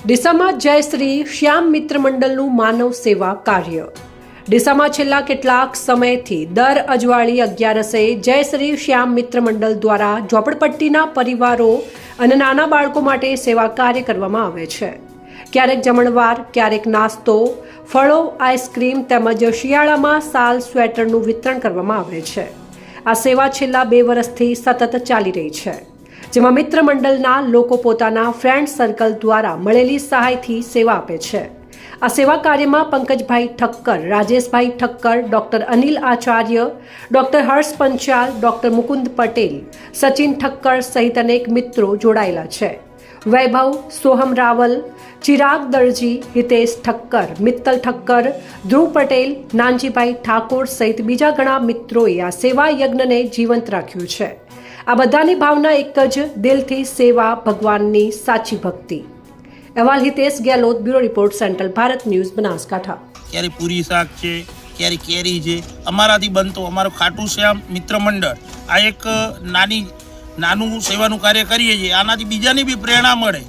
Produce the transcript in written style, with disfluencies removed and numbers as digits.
ડીસામાં જય શ્રી શ્યામ મિત્ર મંડળનું માનવ સેવા કાર્ય। ડીસામાં છેલ્લા કેટલાક સમયથી દર અજવાળી 11 જય શ્રી શ્યામ મિત્ર મંડળ દ્વારા ઝોપડપટ્ટીના પરિવારો અને નાના બાળકો માટે સેવા કાર્ય કરવામાં આવે છે। ક્યારેક જમણવાર, ક્યારેક નાસ્તો, ફળો, આઈસ્ક્રીમ તેમજ શિયાળામાં શાલ, સ્વેટરનું વિતરણ કરવામાં આવે છે। આ સેવા છેલ્લા 2 વર્ષથી સતત ચાલી રહી છે, જેમાં મિત્ર મંડળના લોકો પોતાના ફ્રેન્ડ સર્કલ દ્વારા મળેલી સહાયથી સેવા આપે છે। આ સેવા કાર્યમાં પંકજભાઈ ઠક્કર, રાજેશભાઈ ઠક્કર, ડોક્ટર અનિલ આચાર્ય, ડોક્ટર હર્ષ પંચાલ, ડોક્ટર મુકુંદ પટેલ, સચિન ઠક્કર સહિત અનેક મિત્રો જોડાયેલા છે। વૈભવ, સોહમ રાવલ, ચિરાગ દરજી, હિતેશ ઠક્કર, મિત્તલ ઠક્કર, ધ્રુવ પટેલ, નાનજીભાઈ ઠાકોર સહિત બીજા ઘણા મિત્રોએ આ સેવા યજ્ઞને જીવંત રાખ્યું છે। આ બધાની ભાવના એક જ, દિલથી સેવા, ભગવાનની સાચી ભક્તિ। અહેવાલ Hitesh Gehlot, bureau report, central Bharat news, Banaskantha. ક્યારે પૂરી શાક છે, ક્યારે કેરી છે, અમારાથી બનતો અમારો ખાટુ શ્યામ મિત્ર મંડળ આ એક નાનું સેવાનું કાર્ય કરીએ છીએ। આનાથી બીજાની બી પ્રેરણા મળે।